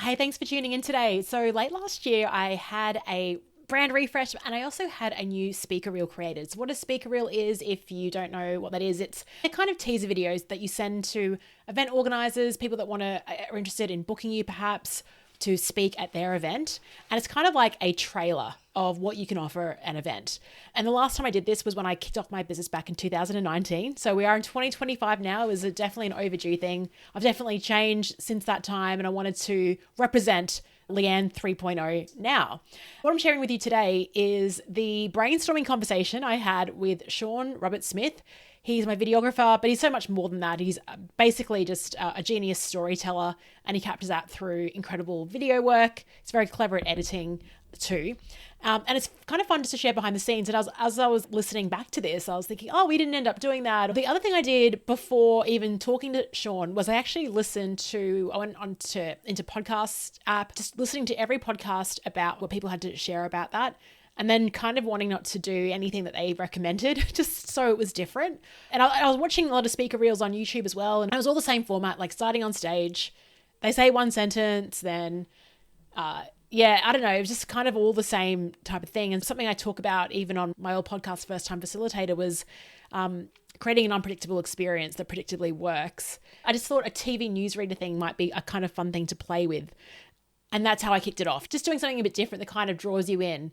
Hey, thanks for tuning in today. So late last year, I had a brand refresh and I also had a new speaker reel created. So what a speaker reel is, if you don't know what that is, it's a kind of teaser videos that you send to event organizers, people that are interested in booking you perhaps to speak at their event. And it's kind of like a trailer of what you can offer an event. And the last time I did this was when I kicked off my business back in 2019. So we are in 2025 now. It was definitely an overdue thing. I've definitely changed since that time, and I wanted to represent Leanne 3.0 now. What I'm sharing with you today is the brainstorming conversation I had with Sean Robert Smith. He's my videographer, but he's so much more than that. He's basically just a genius storyteller, and he captures that through incredible video work. He's very clever at editing too. And it's kind of fun just to share behind the scenes. And as I was listening back to this, I was thinking, oh, we didn't end up doing that. The other thing I did before even talking to Sean was I actually I went into podcast app, just listening to every podcast about what people had to share about that. And then kind of wanting not to do anything that they recommended, just so it was different. And I was watching a lot of speaker reels on YouTube as well. And it was all the same format, like starting on stage. They say one sentence, then I don't know. It was just kind of all the same type of thing. And something I talk about even on my old podcast, First Time Facilitator, was creating an unpredictable experience that predictably works. I just thought a TV newsreader thing might be a kind of fun thing to play with. And that's how I kicked it off. Just doing something a bit different that kind of draws you in.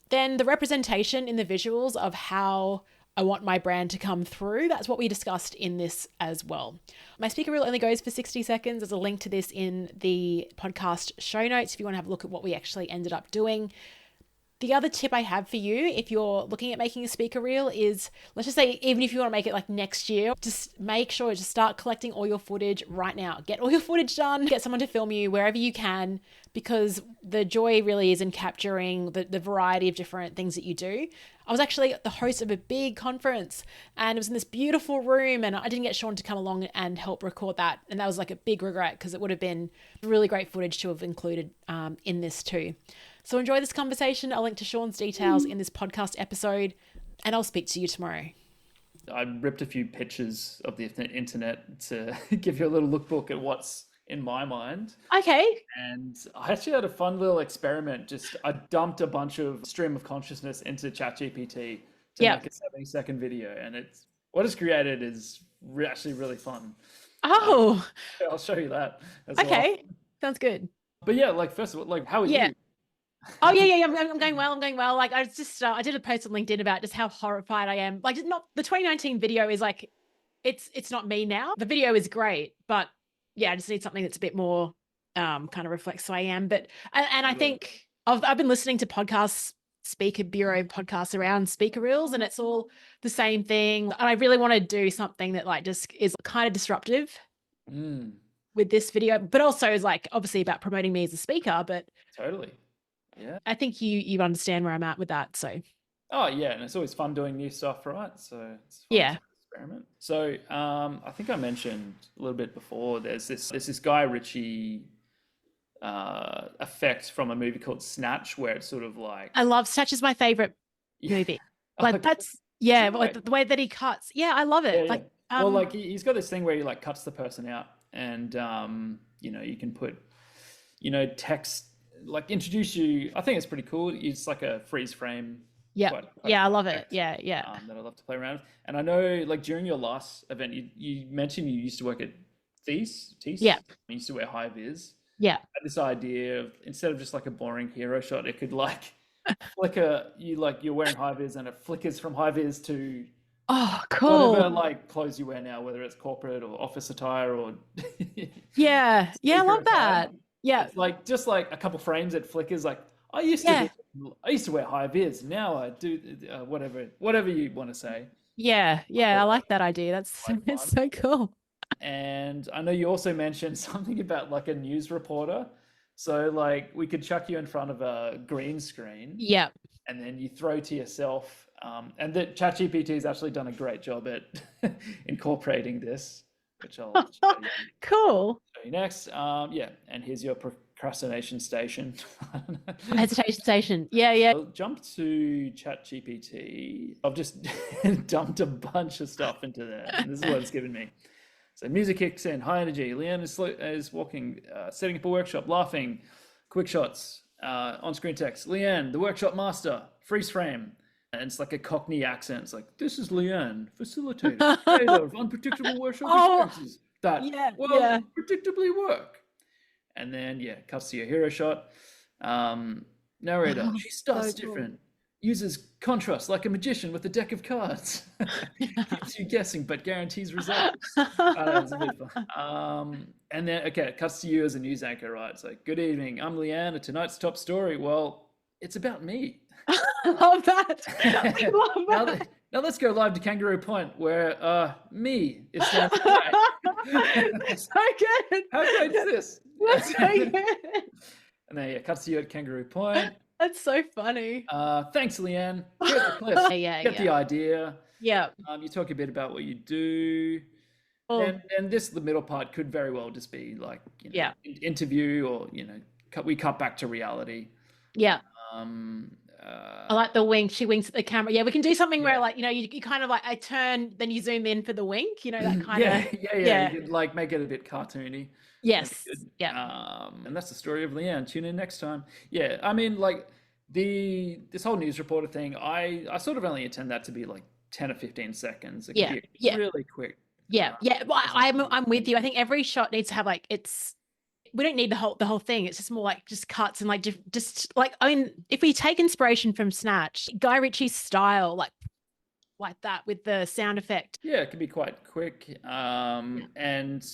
Then the representation in the visuals of how I want my brand to come through. That's what we discussed in this as well. My speaker reel only goes for 60 seconds. There's a link to this in the podcast show notes if you want to have a look at what we actually ended up doing. The other tip I have for you, if you're looking at making a speaker reel, is, let's just say, even if you want to make it like next year, just make sure to start collecting all your footage right now. Get all your footage done, get someone to film you wherever you can, because the joy really is in capturing the variety of different things that you do. I was actually the host of a big conference, and it was in this beautiful room, and I didn't get Sean to come along and help record that. And that was like a big regret, because it would have been really great footage to have included in this too. So enjoy this conversation. I'll link to Sean's details in this podcast episode, and I'll speak to you tomorrow. I ripped a few pictures of the internet to give you a little lookbook at what's in my mind. Okay. And I actually had a fun little experiment. I dumped a bunch of stream of consciousness into ChatGPT to make a 70-second video. And what it's created is actually really fun. Oh. I'll show you that as well. Okay. Sounds good. But yeah, first of all, how are you? Oh yeah. I'm going well. Like I did a post on LinkedIn about just how horrified I am. Like, not the 2019 video is like, it's not me now. The video is great, but yeah, I just need something that's a bit more kind of reflects who I am. But and I think I've been listening to speaker bureau podcasts around speaker reels, and it's all the same thing. And I really want to do something that like just is kind of disruptive with this video, but also is like obviously about promoting me as a speaker. But totally. Yeah. I think you understand where I'm at with that. So. Oh yeah, and it's always fun doing new stuff, right? So it's fun to experiment. So I think I mentioned a little bit before. There's this Guy Ritchie effect from a movie called Snatch, where it's sort of like, I love Snatch is my favorite movie. Like that's like the way that he cuts. Yeah, I love it. Yeah. Like he's got this thing where he like cuts the person out, and you can put text. Like introduce you. I think it's pretty cool. It's like a freeze frame. Yeah. I love it. Yeah. That I love to play around with. And I know, like, during your last event, you mentioned you used to work at Thies. Yeah. You used to wear high vis. Yeah. I had this idea of, instead of just like a boring hero shot, it could like flicker. You're wearing high vis, and it flickers from high vis to cool. whatever like clothes you wear now, whether it's corporate or office attire or yeah. I love that. Yeah. It's like just like a couple frames, it flickers. Like I used to wear high vis. Now I do whatever you want to say. Yeah. I like that idea. It's so cool. And I know you also mentioned something about like a news reporter. So like we could chuck you in front of a green screen. Yeah. And then you throw to yourself. And that ChatGPT has actually done a great job at incorporating this, which I'll show you. Cool. Show you next. And here's your procrastination station. Hesitation station. Yeah. I'll jump to ChatGPT. I've just dumped a bunch of stuff into there, and this is what it's given me. So music kicks in, high energy. Leanne is walking, setting up a workshop, laughing, quick shots, on-screen text. Leanne, the workshop master, freeze frame. And it's like a Cockney accent. It's like, this is Leanne, facilitator, creator of unpredictable workshop Oh, experiences that, yeah, well, yeah. predictably work. And then, yeah, cuts to your hero shot. Narrator, she So starts cool. different, uses contrast like a magician with a deck of cards. Keeps you guessing, but guarantees results. I know, it's a bit fun. And then, okay, it cuts to you as a news anchor, right? It's like, good evening, I'm Leanne, and tonight's top story, well, it's about me. I love that. I now, love that. now let's go live to Kangaroo Point, where me is standing by. That's so good. How great is this? That's so good. And then it cuts to you at Kangaroo Point. That's so funny. Thanks, Leanne. Here at the cliff. Yeah, Get the yeah. idea. Yeah. You talk a bit about what you do. Oh, And the middle part could very well just be like, yeah. interview, or, we cut back to reality. Yeah. Um, I like the wink. She winks at the camera. Yeah, we can do something where, yeah. like, you kind of like, I turn, then you zoom in for the wink, that kind Yeah, of. yeah. You could like make it a bit cartoony. That'd Yes. be good. Yeah. And that's the story of Leanne. Tune in next time. Yeah, I mean, like this whole news reporter thing, I sort of only intend that to be like 10 or 15 seconds. It could Yeah. be Yeah. really quick. Yeah. Yeah. Well, I'm with you. I think every shot needs to have like we don't need the whole thing. It's just more like just cuts and like just like, I mean, if we take inspiration from Snatch, Guy Ritchie's style, like that with the sound effect. Yeah, it can be quite quick. And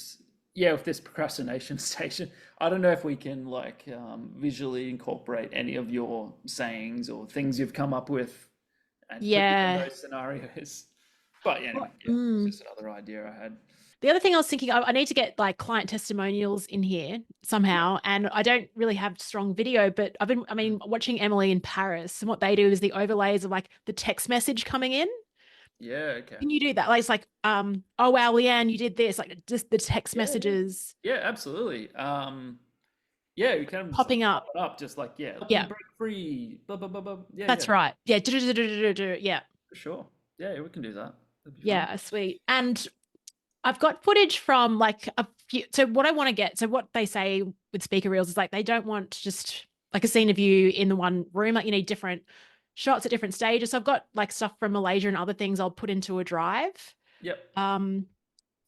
yeah, with this procrastination station, I don't know if we can like visually incorporate any of your sayings or things you've come up with and put in those scenarios. But anyway, yeah, it's just another idea I had. The other thing I was thinking, I need to get like client testimonials in here somehow. And I don't really have strong video, but I mean, watching Emily in Paris, and what they do is the overlays of like the text message coming in. Yeah, okay. Can you do that? Like, it's like, oh wow, Leanne, you did this. Like just the text messages. Yeah, absolutely. Yeah, you can Popping just up. pop it up, just like, yeah, let me Yeah. break free, blah, blah, blah, blah. Yeah, That's yeah, right. Yeah. Yeah. for sure. Yeah, we can do that. That'd be fun. Yeah. Sweet. And I've got footage from like a few. So what I want to get, so what they say with speaker reels is like, they don't want just like a scene of you in the one room. Like you need different shots at different stages. So I've got like stuff from Malaysia and other things I'll put into a drive. Yep. And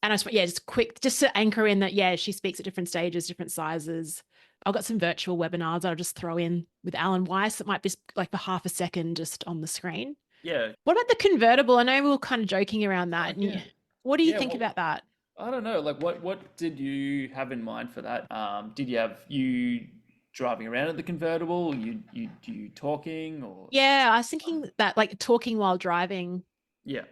I just, yeah, just quick, just to anchor in that, yeah, she speaks at different stages, different sizes. I've got some virtual webinars I'll just throw in with Alan Weiss. It might be like for half a second just on the screen. Yeah. What about the convertible? I know we were kind of joking around that. Yeah. What do you think about that? I don't know. Like, what did you have in mind for that? Did you have you driving around in the convertible? You talking or? Yeah, I was thinking that like talking while driving. Yeah.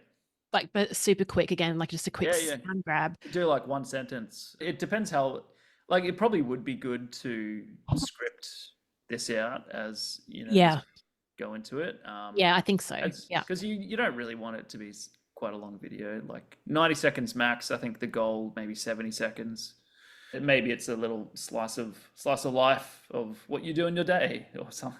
Like, but super quick again, like just a quick sound grab. Do like one sentence. It depends how. Like, it probably would be good to script this out as Yeah. go into it. Yeah, I think so. Yeah, because you don't really want it to be quite a long video, like 90 seconds max. I think the goal maybe 70 seconds. Maybe it's a little slice of life of what you do in your day or something.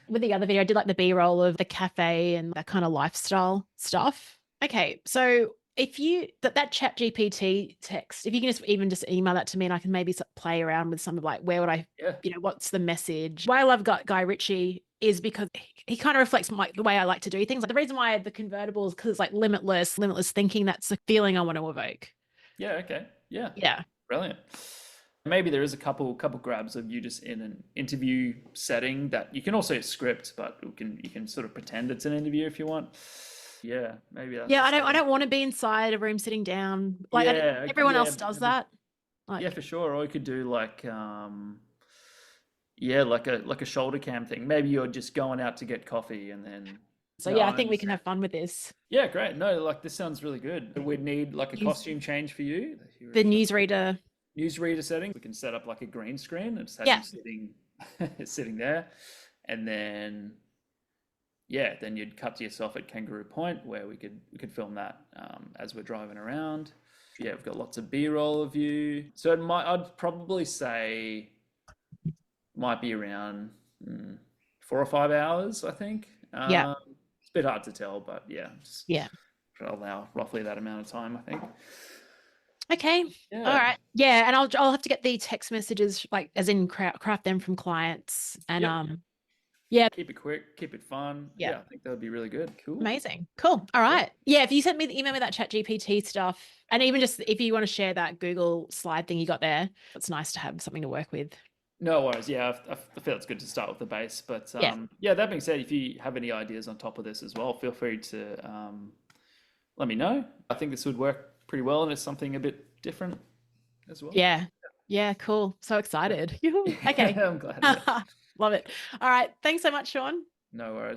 With the other video, I did like the B-roll of the cafe and that kind of lifestyle stuff. Okay, so if you that ChatGPT text, if you can just email that to me, and I can maybe play around with some of like where would I, what's the message? Why I love Guy Ritchie is because he kind of reflects the way I like to do things. Like the reason why I had the convertible is because it's like limitless thinking. That's the feeling I want to evoke. Yeah. Okay. Yeah. Yeah. Brilliant. Maybe there is a couple grabs of you just in an interview setting that you can also script, but you can sort of pretend it's an interview if you want. Yeah, maybe that's. Yeah, I don't want to be inside a room sitting down. Like everyone else does that. Like, yeah, for sure. Or you could do like like a shoulder cam thing. Maybe you're just going out to get coffee and then. So yeah, I think we can have fun with this. Yeah, great. No, like this sounds really good. We'd need like a costume change for you. The newsreader setting. We can set up like a green screen and just have you sitting there, and then. Yeah, then you'd cut to yourself at Kangaroo Point where we could film that as we're driving around. Yeah, we've got lots of B-roll of you. So I'd probably say might be around 4 or 5 hours, I think. Yeah. It's a bit hard to tell, but yeah. Yeah. I'll allow roughly that amount of time, I think. Okay. All Yeah. right. Yeah, and I'll have to get the text messages, like as in craft them from clients, and Yep. yeah, Keep it quick, keep it fun. yeah. Yeah, I think that would be really good. Cool. Amazing. Cool. All Yeah. right. Yeah, if you email me that chat GPT stuff, and even just if you want to share that Google slide thing you got there, it's nice to have something to work with. No worries. Yeah, I feel it's good to start with the base. But Yeah. yeah, that being said, if you have any ideas on top of this as well, feel free to let me know. I think this would work pretty well, and it's something a bit different as well. Yeah. Yeah, cool. So Yeah. excited. Yoo-hoo. Okay. I'm glad. Yeah. Love it. All right. Thanks so much, Sean. No worries.